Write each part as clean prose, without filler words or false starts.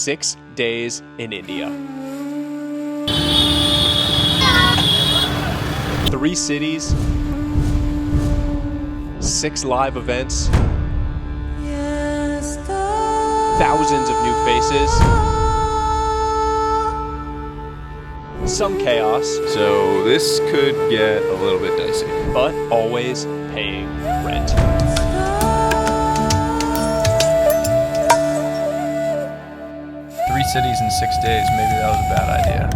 6 days in India. 3 cities, 6 live events, thousands of new faces, some chaos. So this could get a little bit dicey. But always paying rent. Three cities in 6 days, maybe that was a bad idea.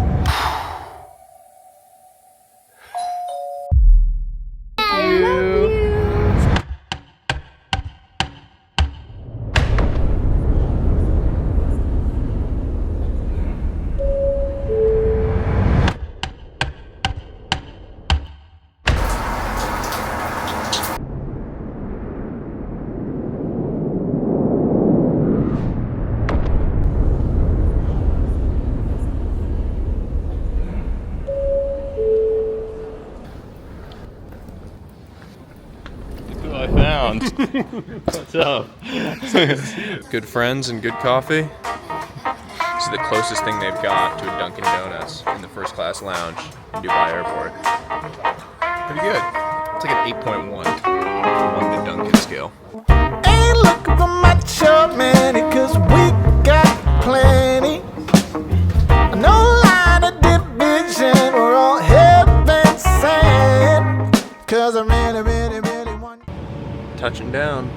What's up? Good friends and good coffee. This is the closest thing they've got to a Dunkin' Donuts in the first class lounge in Dubai Airport. Pretty good. It's like an 8.1 on the Dunkin' scale. Ain't looking for much of many, cause we got plenty. No line of division, we're all heaven sent. Cause I really want. Touching down.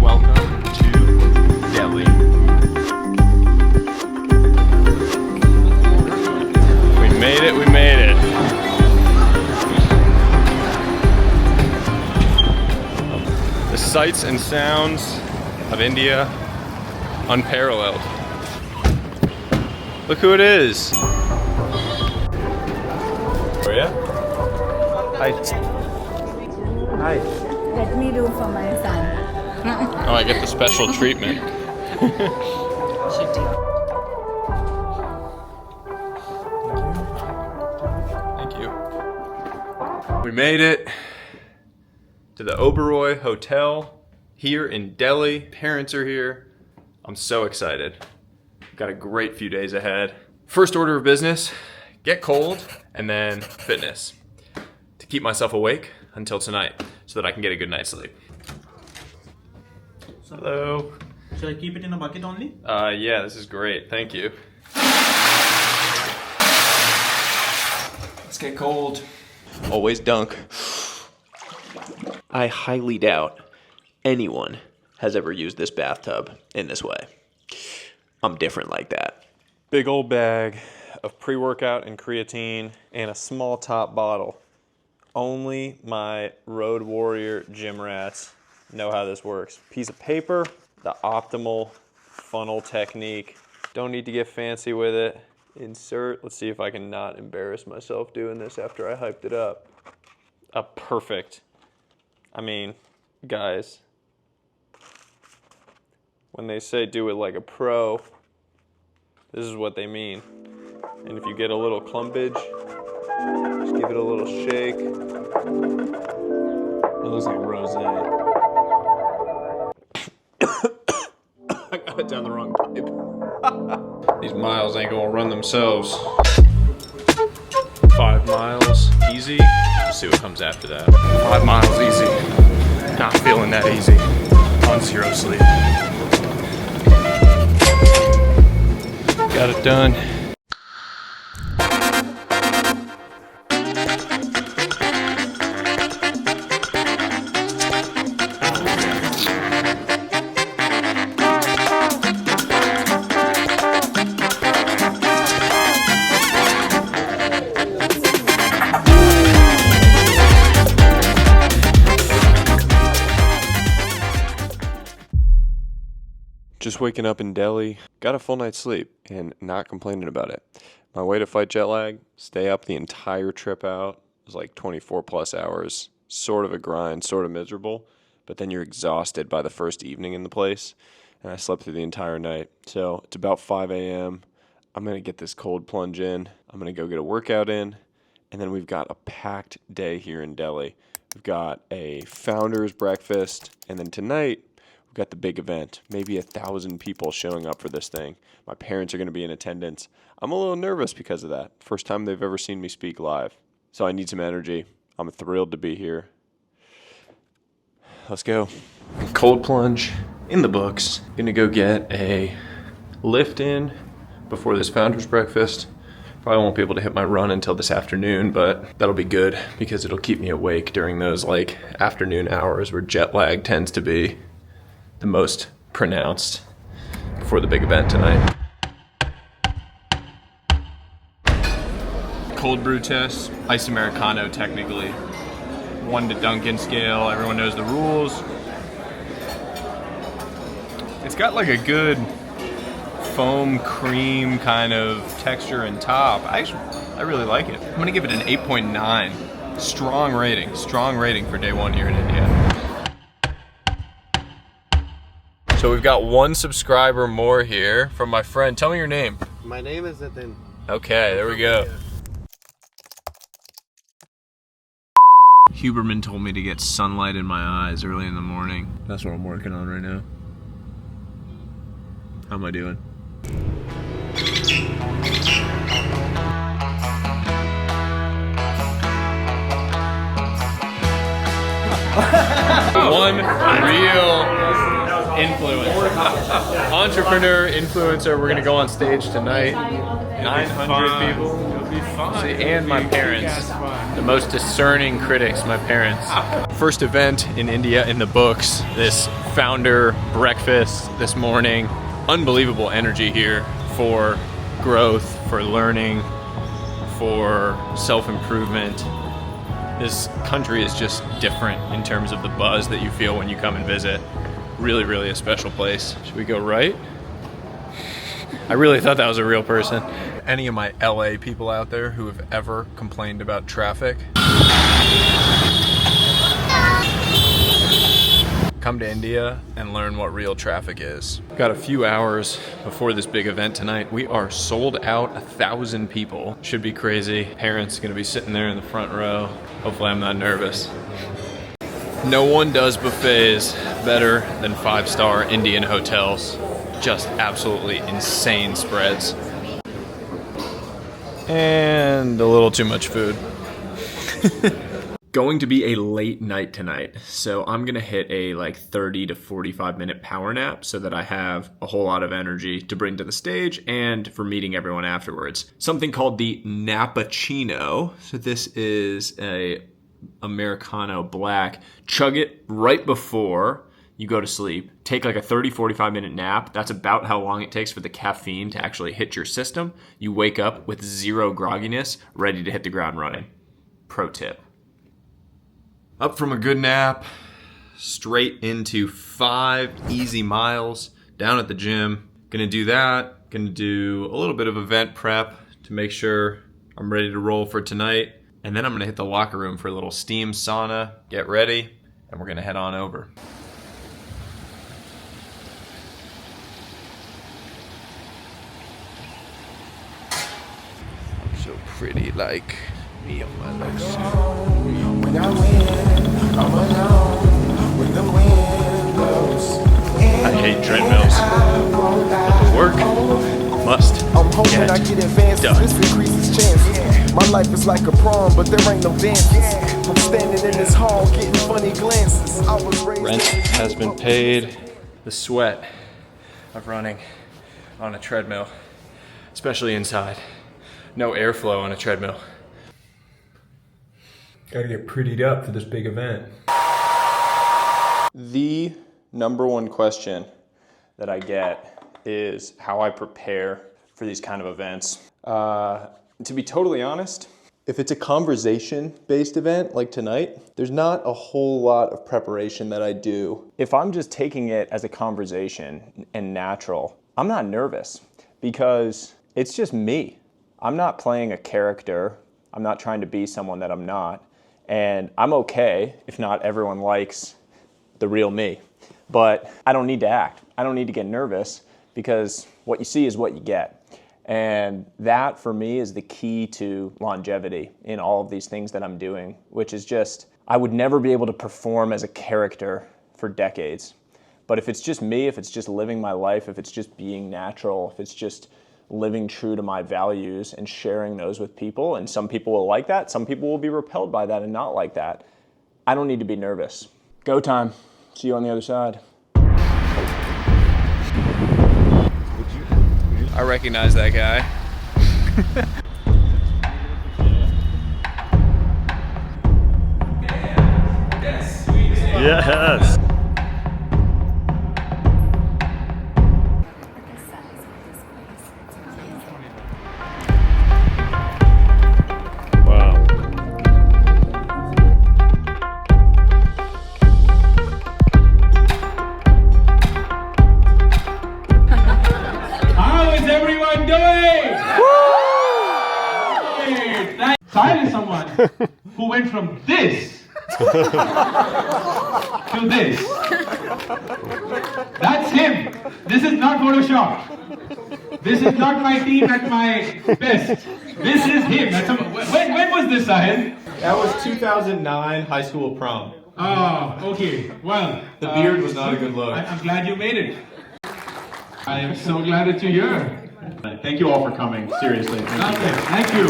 Welcome to Delhi. We made it, we made it. The sights and sounds of India, unparalleled. Look who it is. Oh yeah? Hi. Hi. Let me do for my son. Oh, I get the special treatment. Thank you. We made it to the Oberoi Hotel here in Delhi. Parents are here. I'm so excited. Got a great few days ahead. First order of business, get cold, and then fitness to keep myself awake until tonight so that I can get a good night's sleep. Hello. Should I keep it in a bucket only? Yeah, this is great. Thank you. Let's get cold. Always dunk. I highly doubt anyone has ever used this bathtub in this way. I'm different like that. Big old bag of pre-workout and creatine and a small top bottle. Only my road warrior gym rats know how this works. Piece of paper, the optimal funnel technique. Don't need to get fancy with it. Insert. Let's see if I can not embarrass myself doing this after I hyped it up. Perfect. I mean, guys, when they say do it like a pro, this is what they mean. And if you get a little clumpage, just give it a little shake. It looks like rosé. I got it down the wrong pipe. These miles ain't gonna run themselves. 5 miles, easy. Let's see what comes after that. 5 miles, easy. Not feeling that easy. On 0 sleep. Got it done. Just waking up in Delhi, got a full night's sleep and not complaining about it. My way to fight jet lag, stay up the entire trip out. It was like 24 plus hours, sort of a grind, sort of miserable, but then you're exhausted by the first evening in the place. and I slept through the entire night. So it's about 5 a.m. I'm going to get this cold plunge in. I'm going to go get a workout in. And then we've got a packed day here in Delhi. We've got a founder's breakfast. And then tonight, we've got the big event. Maybe 1,000 people showing up for this thing. My parents are going to be in attendance. I'm a little nervous because of that. First time they've ever seen me speak live. So I need some energy. I'm thrilled to be here. Let's go. Cold plunge in the books. Gonna go get a lift in before this founder's breakfast. Probably won't be able to hit my run until this afternoon, but that'll be good because it'll keep me awake during those like afternoon hours where jet lag tends to be the most pronounced before the big event tonight. Cold brew test, iced Americano technically. 1 to Dunkin' scale, everyone knows the rules. It's got like a good foam cream kind of texture and top. I really like it. I'm gonna give it an 8.9. Strong rating for day one here in India. So we've got 1 subscriber more here from my friend. Tell me your name. My name is Nitin. Okay, there we go. Huberman told me to get sunlight in my eyes early in the morning. That's what I'm working on right now. How am I doing? One real influencer. Entrepreneur, influencer. We're gonna go on stage tonight. 900 people. It'll be fun. See, and my parents. The most discerning critics, my parents. First event in India in the books. This founder breakfast this morning. Unbelievable energy here for growth, for learning, for self-improvement. This country is just different in terms of the buzz that you feel when you come and visit. Really, really a special place. Should we go right? I really thought that was a real person. Any of my LA people out there who have ever complained about traffic? Come to India and learn what real traffic is. Got a few hours before this big event tonight. We are sold out, 1,000 people. Should be crazy. Parents gonna be sitting there in the front row. Hopefully I'm not nervous. No one does buffets better than 5-star Indian hotels. Just absolutely insane spreads. And a little too much food. Going to be a late night tonight, so I'm gonna hit a like 30 to 45 minute power nap so that I have a whole lot of energy to bring to the stage and for meeting everyone afterwards. Something called the Nappuccino. So this is a Americano black. Chug it right before you go to sleep. Take like a 30-45 minute nap. That's about how long it takes for the caffeine to actually hit your system. You wake up with 0 grogginess, ready to hit the ground running. Pro tip. Up from a good nap, straight into 5 easy miles down at the gym. Gonna do that. Gonna do a little bit of event prep to make sure I'm ready to roll for tonight. And then I'm gonna hit the locker room for a little steam sauna, get ready, and we're gonna head on over. I'm so pretty like me on my legs. When I win, I'm alone. When the wind blows. I hate treadmills, but the work must I'm hoping I get advances. done. This increases chances. My life is like a prom, but there ain't no dances. I'm standing in this hall getting funny glances. I was raised. Rent has been paid. The sweat of running on a treadmill, especially inside. No airflow on a treadmill. Gotta get prettied up for this big event. The number one question that I get is how I prepare for these kind of events. To be totally honest, if it's a conversation-based event like tonight, there's not a whole lot of preparation that I do. If I'm just taking it as a conversation and natural, I'm not nervous because it's just me. I'm not playing a character. I'm not trying to be someone that I'm not. And I'm okay if not everyone likes the real me. But I don't need to act. I don't need to get nervous because what you see is what you get. And that for me is the key to longevity in all of these things that I'm doing, which is just, I would never be able to perform as a character for decades. But if it's just me, if it's just living my life, if it's just being natural, if it's just living true to my values and sharing those with people, and some people will like that, some people will be repelled by that and not like that, I don't need to be nervous. Go time. See you on the other side. I recognize that guy. Yes. Wow. How is everyone doing? Sahil is someone who went from this to this. That's him. This is not Photoshop. This is not my team at my best. This is him. When was this, Sahil? That was 2009 high school prom. Oh, okay. Well, The beard was not a good look. I'm glad you made it. I am so glad that you're here. Thank you all for coming. Seriously. Thank you.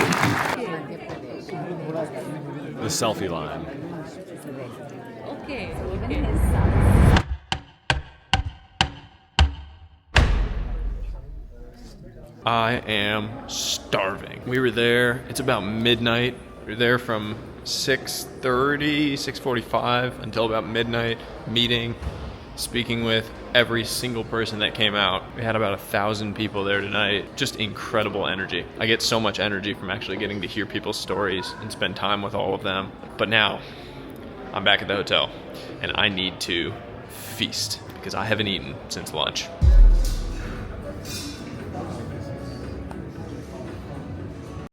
The selfie line. Okay. I am starving. We were there, it's about midnight. We were there from 6:30, 6:45 until about midnight, meeting, speaking with every single person that came out. We had about 1,000 people there tonight. Just incredible energy. I get so much energy from actually getting to hear people's stories and spend time with all of them. But now, I'm back at the hotel, and I need to feast because I haven't eaten since lunch.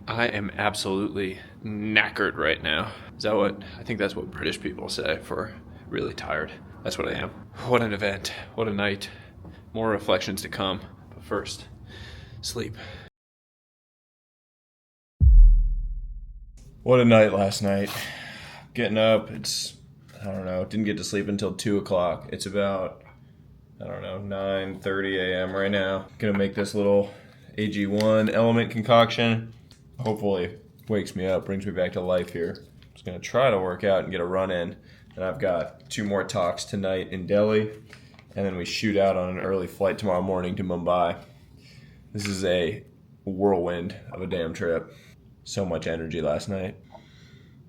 I am absolutely knackered right now. Is that what, I think that's what British people say for really tired. That's what I am. What an event, what a night. More reflections to come, but first, sleep. What a night last night. Getting up, I don't know, didn't get to sleep until 2 o'clock. It's about, 9:30 a.m. right now. Gonna make this little AG1 element concoction. Hopefully wakes me up, brings me back to life here. Just gonna try to work out and get a run in. And I've got 2 more talks tonight in Delhi, and then we shoot out on an early flight tomorrow morning to Mumbai. This is a whirlwind of a damn trip. So much energy last night.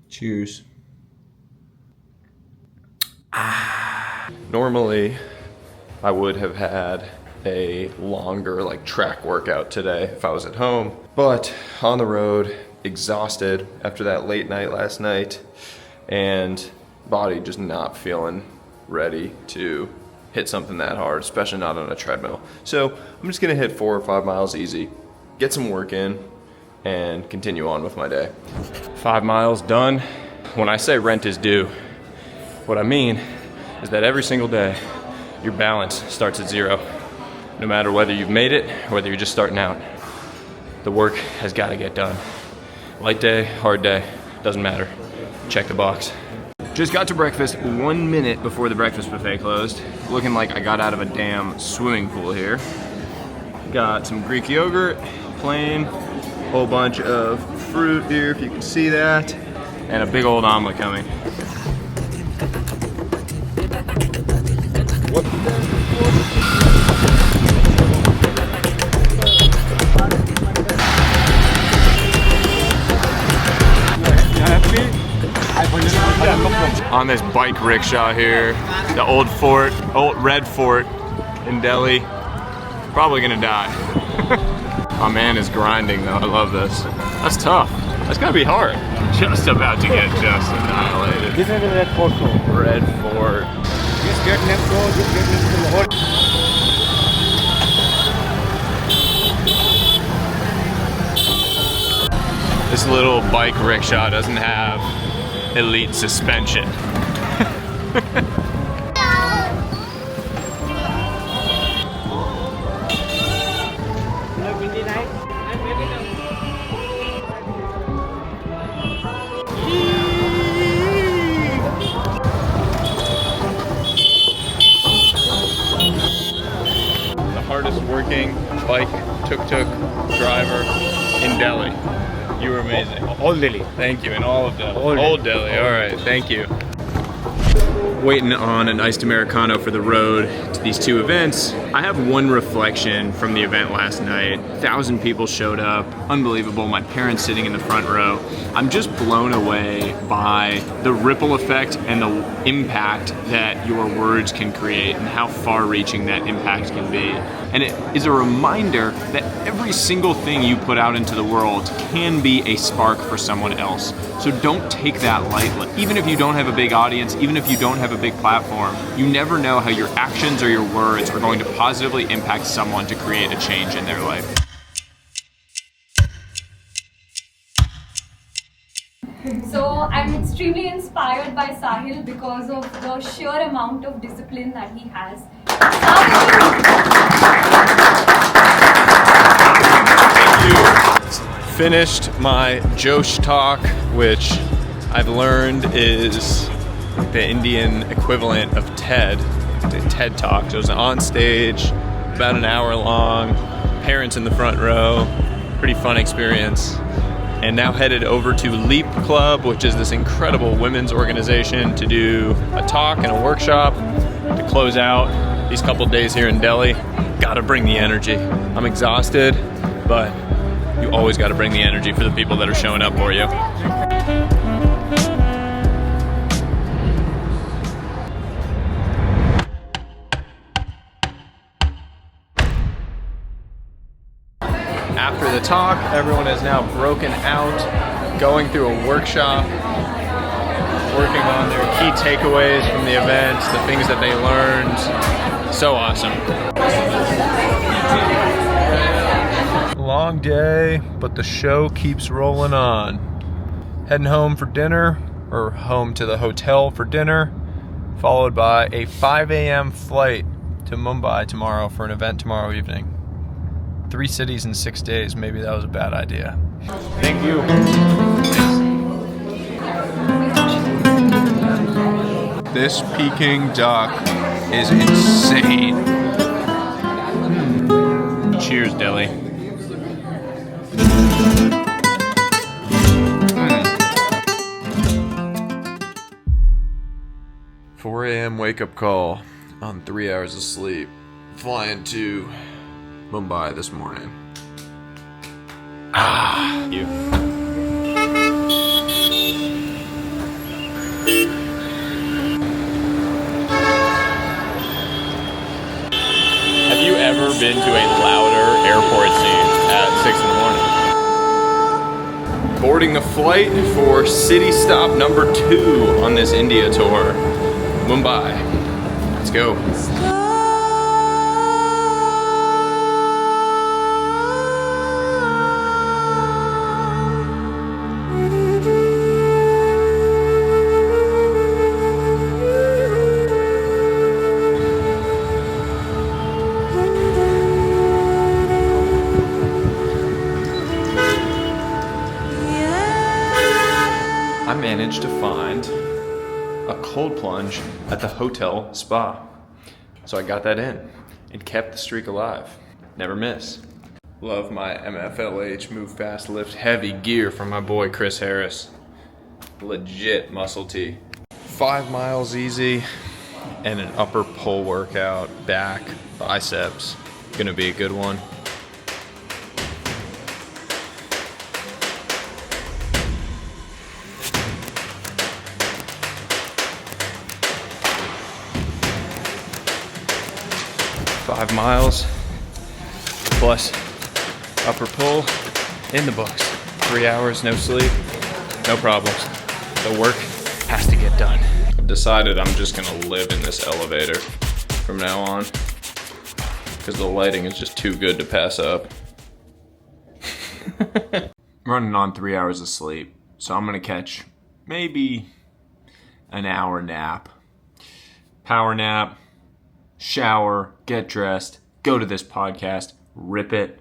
Cheers. Normally, I would have had a longer track workout today if I was at home, but on the road, exhausted after that late night last night, and body just not feeling ready to hit something that hard, especially not on a treadmill. So I'm just gonna hit 4 or 5 miles easy, get some work in, and continue on with my day. 5 miles done. When I say rent is due, what I mean is that every single day, your balance starts at 0. No matter whether you've made it or whether you're just starting out, the work has got to get done. Light day, hard day, doesn't matter. Check the box. Just got to breakfast 1 minute before the breakfast buffet closed. Looking like I got out of a damn swimming pool here. Got some Greek yogurt, plain, whole bunch of fruit here if you can see that, and a big old omelet coming. On this bike rickshaw here, the old red fort in Delhi. Probably gonna die. My man is grinding though, I love this. That's tough. That's gotta be hard. Just about to get just annihilated. This is the Red Fort. Red Fort. Just get next door, just get next to the hotel. This little bike rickshaw doesn't have elite suspension. hardworking bike tuk-tuk driver in Delhi. You were amazing. All Delhi. Thank you, in all of Delhi. All Old Delhi, all right, thank you. Waiting on an iced Americano for the road to these two events. I have one reflection from the event last night. 1,000 people showed up, unbelievable. My parents sitting in the front row. I'm just blown away by the ripple effect and the impact that your words can create and how far-reaching that impact can be. And it is a reminder that every single thing you put out into the world can be a spark for someone else. So don't take that lightly. Even if you don't have a big audience, even if you don't have a big platform, you never know how your actions or your words are going to positively impact someone to create a change in their life. So I'm extremely inspired by Sahil because of the sheer amount of discipline that he has. Finished my Josh talk, which I've learned is the Indian equivalent of TED, the TED Talk. So it was on stage, about an hour long, parents in the front row, pretty fun experience. And now headed over to Leap Club, which is this incredible women's organization, to do a talk and a workshop to close out these couple days here in Delhi. Gotta bring the energy. I'm exhausted, but you always gotta bring the energy for the people that are showing up for you. After the talk, everyone is now broken out, going through a workshop, working on their key takeaways from the event, the things that they learned. So awesome. Long day, but the show keeps rolling on. Heading home for dinner, or home to the hotel for dinner, followed by a 5 a.m. flight to Mumbai tomorrow for an event tomorrow evening. 3 cities in 6 days, maybe that was a bad idea. Thank you. This Peking duck is insane. Cheers, Delhi. 4 a.m. wake-up call on 3 hours of sleep. Flying to Mumbai this morning. You. Have you ever been to a louder airport scene at 6 in the morning? Boarding the flight for city stop number 2 on this India tour, Mumbai. Let's go. 'I managed to find a cold plunge at the hotel spa. So I got that in and kept the streak alive. Never miss. Love my MFLH Move Fast Lift Heavy gear from my boy Chris Harris. Legit muscle tee. 5 miles easy and an upper pull workout, back, biceps. Gonna be a good one. Five miles plus upper pull in the books. 3 hours, no sleep, no problems. The work has to get done. I've decided I'm just gonna live in this elevator from now on because the lighting is just too good to pass up. I'm running on 3 hours of sleep, so I'm gonna catch maybe an hour nap. Power nap, shower, get dressed, go to this podcast, rip it,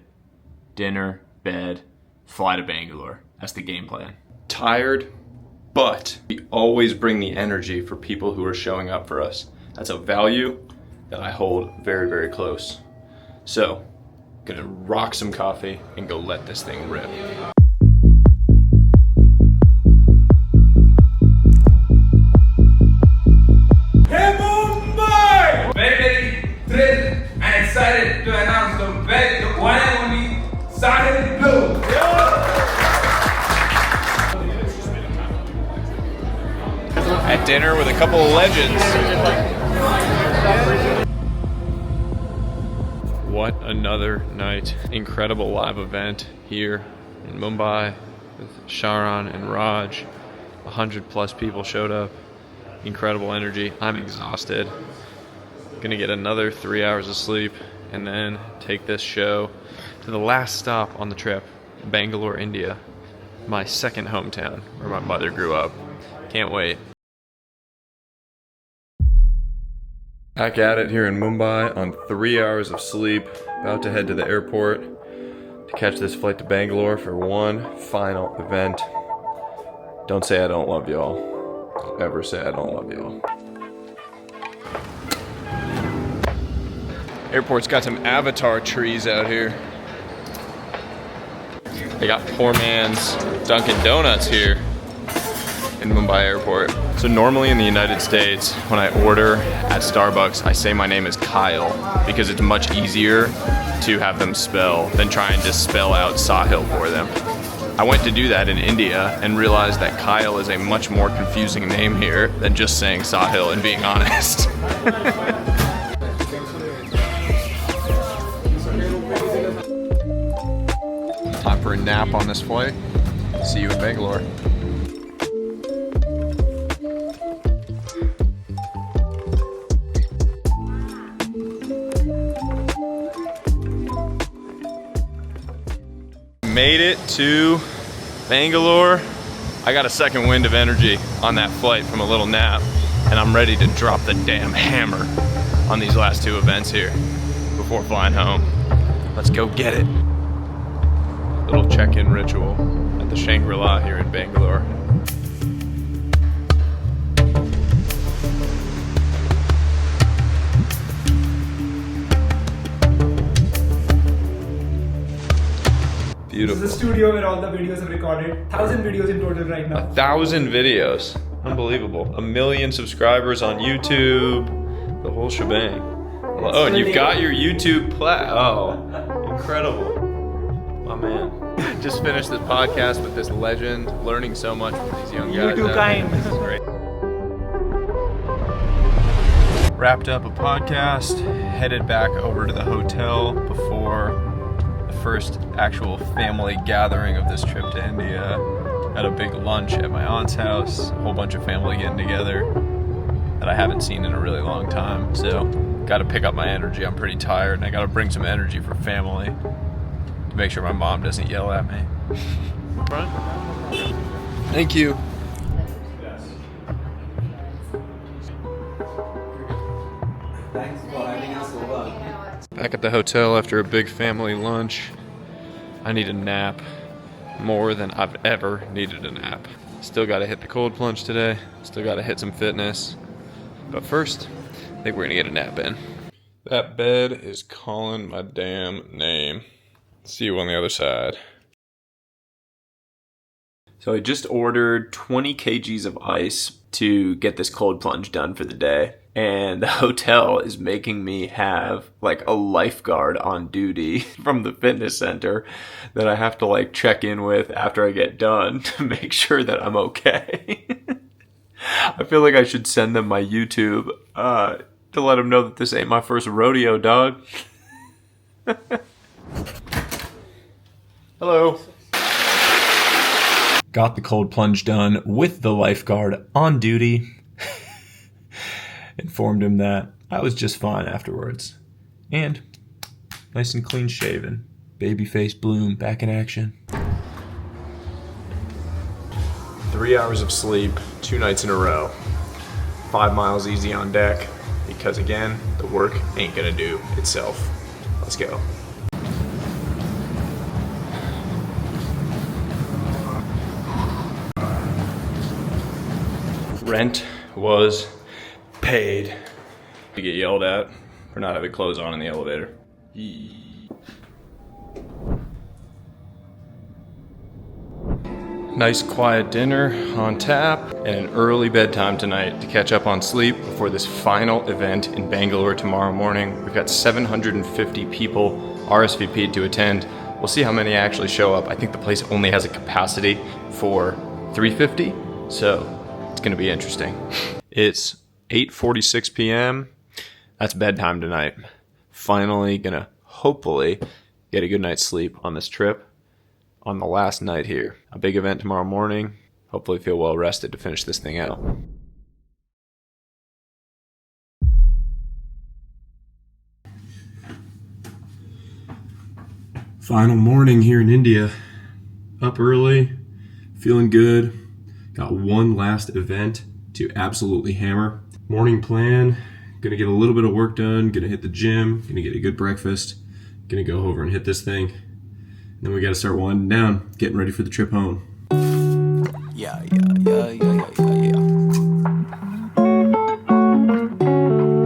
dinner, bed, fly to Bangalore. That's the game plan. Tired, but we always bring the energy for people who are showing up for us. That's a value that I hold very, very close. So, Gonna rock some coffee and go let this thing rip. Hey Mumbai! Very thrilled and excited to announce the one and only Sahil Blue. At dinner with a couple of legends. What another night. Incredible live event here in Mumbai with Sharan and Raj. 100+ people showed up. Incredible energy. I'm exhausted. Gonna get another 3 hours of sleep and then take this show to the last stop on the trip, Bangalore, India. My second hometown where my mother grew up. Can't wait. Back at it here in Mumbai on 3 hours of sleep. About to head to the airport to catch this flight to Bangalore for one final event. Don't say I don't love y'all. Ever say I don't love y'all. Airport's got some avatar trees out here. They got poor man's Dunkin' Donuts here in Mumbai Airport. So normally in the United States, when I order at Starbucks, I say my name is Kyle because it's much easier to have them spell than trying to spell out Sahil for them. I went to do that in India and realized that Kyle is a much more confusing name here than just saying Sahil and being honest. Time for a nap on this flight. See you in Bangalore. Made it to Bangalore. I got a second wind of energy on that flight from a little nap, and I'm ready to drop the damn hammer on these last two events here before flying home. Let's go get it. Little check-in ritual at the Shangri-La here in Bangalore. Beautiful. This is the studio where all the videos are recorded. 1,000 videos in total right now. 1,000 videos. Unbelievable. 1 million subscribers on YouTube. The whole shebang. Oh, and you've got your YouTube Oh, incredible. My man. Just finished this podcast with this legend. Learning so much from these young guys. You're too kind. This is great. Wrapped up a podcast. Headed back over to the hotel before first actual family gathering of this trip to India. Had a big lunch at my aunt's house, a whole bunch of family getting together that I haven't seen in a really long time. So got to pick up my energy. I'm pretty tired and I got to bring some energy for family to make sure my mom doesn't yell at me. Thank you. Thanks for having us over. Back at the hotel after a big family lunch. I need a nap more than I've ever needed a nap. Still got to hit the cold plunge today. Still got to hit some fitness. But first, I think we're going to get a nap in. That bed is calling my damn name. See you on the other side. So I just ordered 20 kgs of ice to get this cold plunge done for the day. And the hotel is making me have like a lifeguard on duty from the fitness center that I have to like check in with after I get done to make sure that I'm okay. I feel like I should send them my YouTube to let them know that this ain't my first rodeo, dog. Hello. Got the cold plunge done with the lifeguard on duty. Informed him that I was just fine afterwards. And nice and clean shaven. Baby face bloom back in action. 3 hours of sleep, 2 nights in a row. 5 miles easy on deck. Because again, the work ain't gonna do itself. Let's go. Rent was paid. We get yelled at for not having clothes on in the elevator. Nice quiet dinner on tap and an early bedtime tonight to catch up on sleep before this final event in Bangalore tomorrow morning. We've got 750 people RSVP'd to attend. We'll see how many actually show up. I think the place only has a capacity for 350, so it's gonna be interesting. It's 8:46 p.m. That's bedtime tonight. Finally gonna hopefully get a good night's sleep on this trip on the last night here. A big event tomorrow morning. Hopefully feel well rested to finish this thing out. Final morning here in India. Up early, feeling good. Got one last event to absolutely hammer. Morning plan, gonna get a little bit of work done, gonna hit the gym, gonna get a good breakfast, gonna go over and hit this thing. And then we gotta start winding down, getting ready for the trip home. Yeah.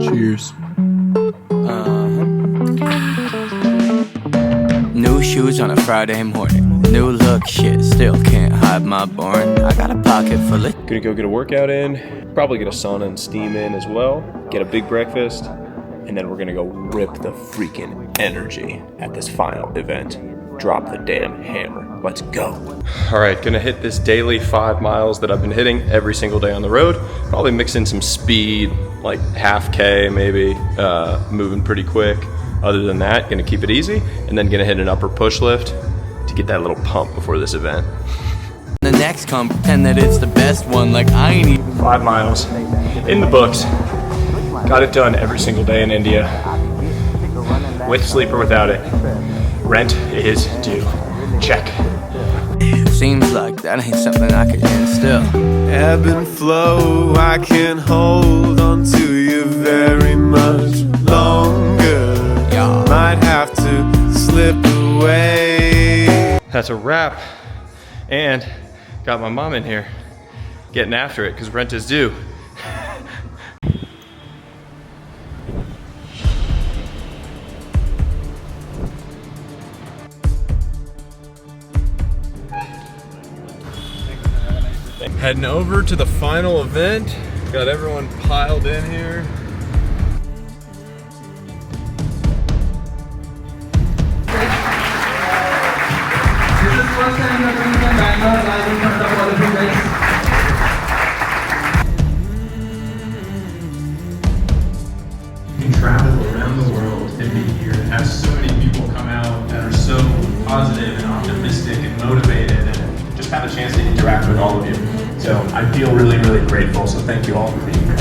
Cheers. New shoes on a Friday morning. New look, shit, still can't hide my boring. I got a pocket full of. Gonna go get a workout in, probably get a sauna and steam in as well, get a big breakfast, and then we're gonna go rip the freaking energy at this final event. Drop the damn hammer. Let's go. All right, gonna hit this daily 5 miles that I've been hitting every single day on the road. Probably mix in some speed, like half K maybe, moving pretty quick. Other than that, gonna keep it easy, and then gonna hit an upper push lift to get that little pump before this event. The next come pretend that it's the best one, like I ain't even. 5 miles in the books. Got it done every single day in India. With sleep or without it. Rent is due. Check. Seems like that ain't something I can instill. Ebb and flow, I can hold on to you very much longer. Might have to slip away. That's a wrap. And got my mom in here getting after it because rent is due. Heading over to the final event. Got everyone piled in here. This is first time you're doing the Bangalore live in front of all of you guys. You can travel around the world and be here and have so many people come out that are so positive and optimistic and motivated and just have a chance to interact with all of you. So I feel really, really grateful. So thank you all for being here.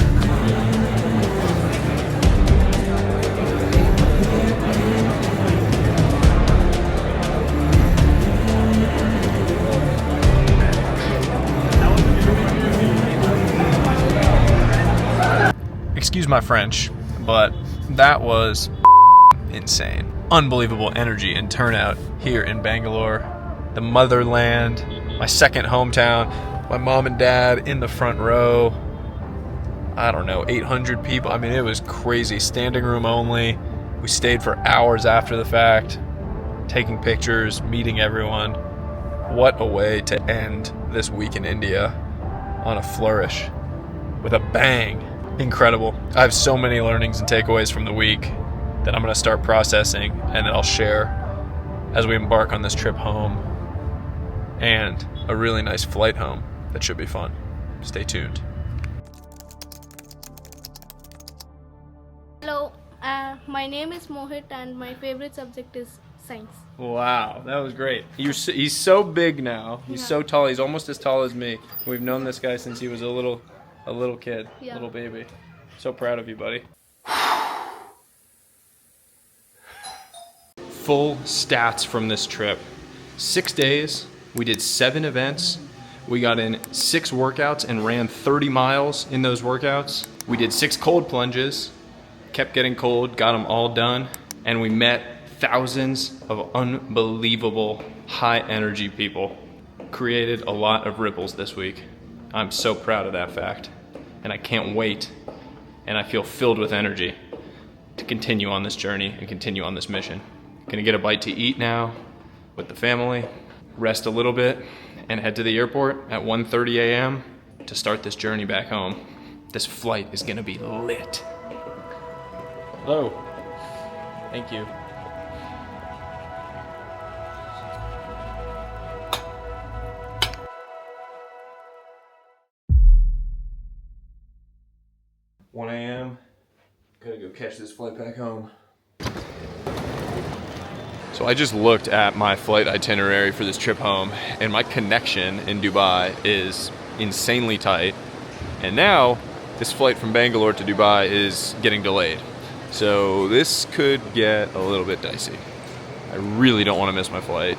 Excuse my French, but that was insane. Unbelievable energy and turnout here in Bangalore, the motherland, my second hometown. My mom and dad in the front row. I don't know, 800 people. I mean, it was crazy. Standing room only. We stayed for hours after the fact, taking pictures, meeting everyone. What a way to end this week in India on a flourish with a bang. Incredible. I have so many learnings and takeaways from the week that I'm going to start processing and that I'll share as we embark on this trip home, and a really nice flight home that should be fun. Stay tuned. Hello, my name is Mohit and my favorite subject is science. Wow, that was great. He's so big now. He's so tall. He's almost as tall as me. We've known this guy since he was a little kid, little baby. So proud of you, buddy. Full stats from this trip. 6 days, we did 7 events. We got in 6 workouts and ran 30 miles in those workouts. We did 6 cold plunges, kept getting cold, got them all done, and we met thousands of unbelievable high energy people. Created a lot of ripples this week. I'm so proud of that fact, and I can't wait, and I feel filled with energy to continue on this journey and continue on this mission. Gonna get a bite to eat now with the family, rest a little bit, and head to the airport at 1:30 a.m. to start this journey back home. This flight is gonna be lit. Hello. Thank you. $1 a.m. Gotta go catch this flight back home. So I just looked at my flight itinerary for this trip home, and my connection in Dubai is insanely tight. And now this flight from Bangalore to Dubai is getting delayed. So this could get a little bit dicey. I really don't want to miss my flight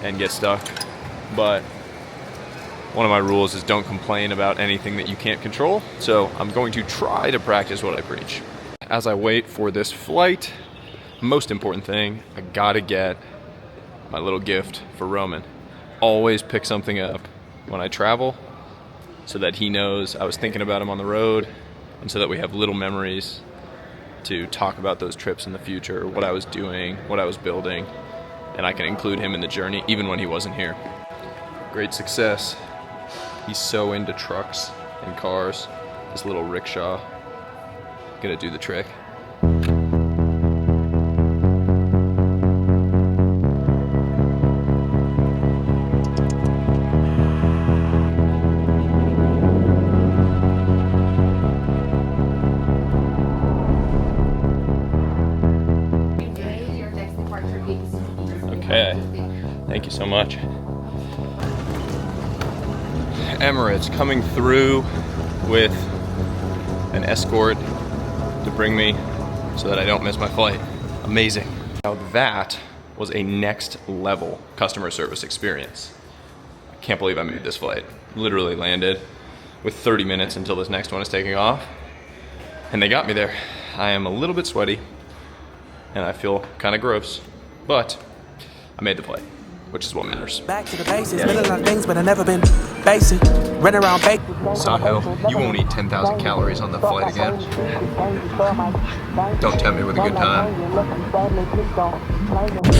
and get stuck, but one of my rules is don't complain about anything that you can't control. So I'm going to try to practice what I preach. As I wait for this flight, most important thing, I gotta get my little gift for Roman. Always pick something up when I travel so that he knows I was thinking about him on the road, and so that we have little memories to talk about those trips in the future, what I was doing, what I was building, and I can include him in the journey even when he wasn't here. Great success. He's so into trucks and cars. This little rickshaw gonna do the trick. Okay, thank you so much. Emirates coming through with an escort to bring me so that I don't miss my flight. Amazing. Now that was a next level customer service experience. I can't believe I made this flight. Literally landed with 30 minutes until this next one is taking off, and they got me there. I am a little bit sweaty and I feel kind of gross, but I made the flight, which is what matters. Back to the basics, been a lot of things, but I've never been basic. Run around bake. Sahil, you won't eat 10,000 calories on the flight again. Don't tempt me with a good time.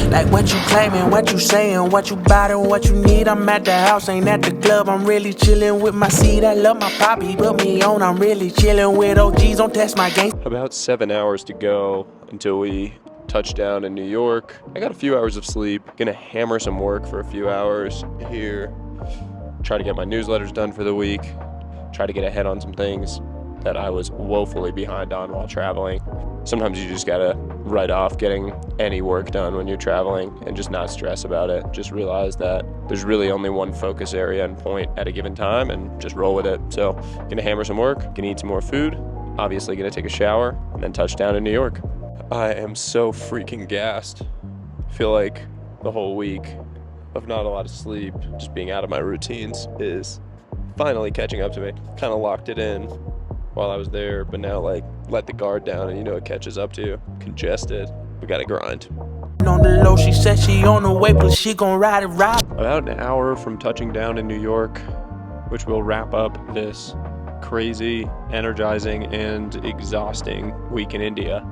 Like what you claiming, what you saying, what you bout and what you need. I'm at the house, ain't at the club. I'm really chilling with my seed. I love my poppy, put me on. I'm really chilling with OGs. Don't test my game. About 7 hours to go until we touchdown in New York. I got a few hours of sleep. Gonna hammer some work for a few hours here. Try to get my newsletters done for the week. Try to get ahead on some things that I was woefully behind on while traveling. Sometimes you just gotta write off getting any work done when you're traveling and just not stress about it. Just realize that there's really only one focus area and point at a given time, and just roll with it. So gonna hammer some work, gonna eat some more food, obviously gonna take a shower, and then touchdown in New York. I am so freaking gassed. I feel like the whole week of not a lot of sleep, just being out of my routines, is finally catching up to me. Kind of locked it in while I was there, but now like let the guard down and you know it catches up to you. Congested, we gotta grind. On the low, she said she on the way, but she gon' ride it right. About an hour from touching down in New York, which will wrap up this crazy, energizing, and exhausting week in India.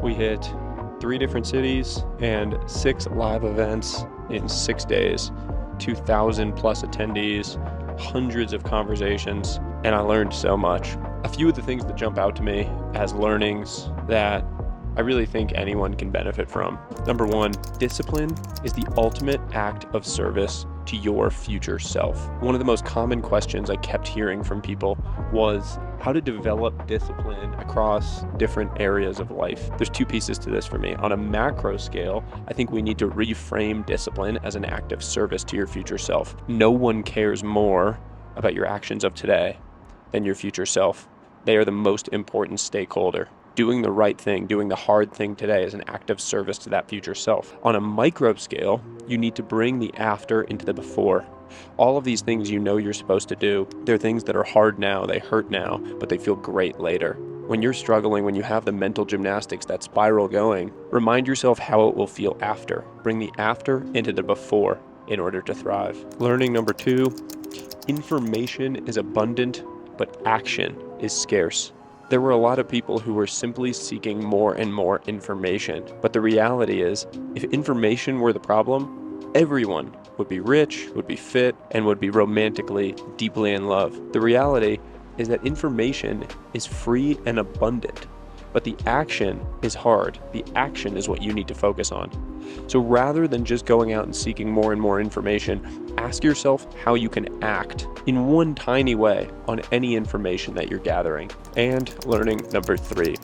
We hit 3 different cities and 6 live events in 6 days, 2,000 plus attendees, hundreds of conversations, and I learned so much. A few of the things that jump out to me as learnings that I really think anyone can benefit from. Number 1, discipline is the ultimate act of service to your future self. One of the most common questions I kept hearing from people was how to develop discipline across different areas of life. There's 2 pieces to this for me. On a macro scale, I think we need to reframe discipline as an act of service to your future self. No one cares more about your actions of today than your future self. They are the most important stakeholder. Doing the right thing, doing the hard thing today is an act of service to that future self. On a micro scale, you need to bring the after into the before. All of these things you know you're supposed to do, they're things that are hard now, they hurt now, but they feel great later. When you're struggling, when you have the mental gymnastics, that spiral going, remind yourself how it will feel after. Bring the after into the before in order to thrive. Learning number 2, information is abundant, but action is scarce. There were a lot of people who were simply seeking more and more information. But the reality is, if information were the problem, everyone would be rich, would be fit, and would be romantically deeply in love. The reality is that information is free and abundant, but the action is hard. The action is what you need to focus on. So rather than just going out and seeking more and more information, ask yourself how you can act in one tiny way on any information that you're gathering. And learning number 3,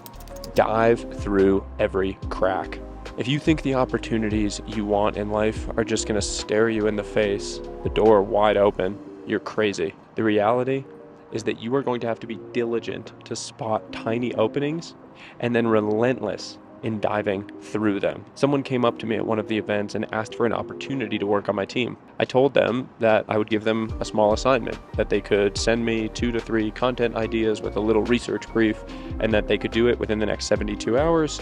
dive through every crack. If you think the opportunities you want in life are just going to stare you in the face, the door wide open, you're crazy. The reality is that you are going to have to be diligent to spot tiny openings and then relentless in diving through them. Someone came up to me at one of the events and asked for an opportunity to work on my team. I told them that I would give them a small assignment, that they could send me 2 to 3 content ideas with a little research brief, and that they could do it within the next 72 hours.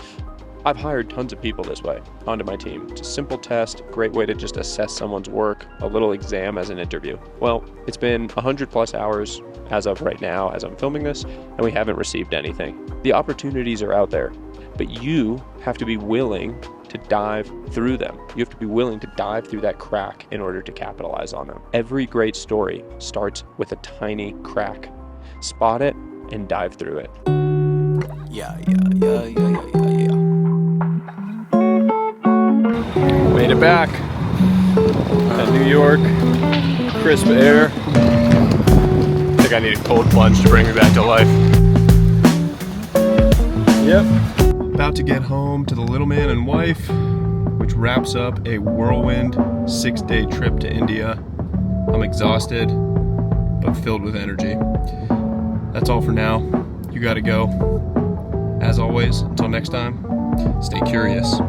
I've hired tons of people this way onto my team. It's a simple test, great way to just assess someone's work, a little exam as an interview. Well, it's been 100+ hours as of right now, as I'm filming this, and we haven't received anything. The opportunities are out there, but you have to be willing to dive through them. You have to be willing to dive through that crack in order to capitalize on them. Every great story starts with a tiny crack. Spot it and dive through it. Yeah. Made it back. At New York, crisp air. I think I need a cold plunge to bring me back to life. Yep. About to get home to the little man and wife, which wraps up a whirlwind 6-day trip to India. I'm exhausted, but filled with energy. That's all for now. You gotta go. As always, until next time, stay curious.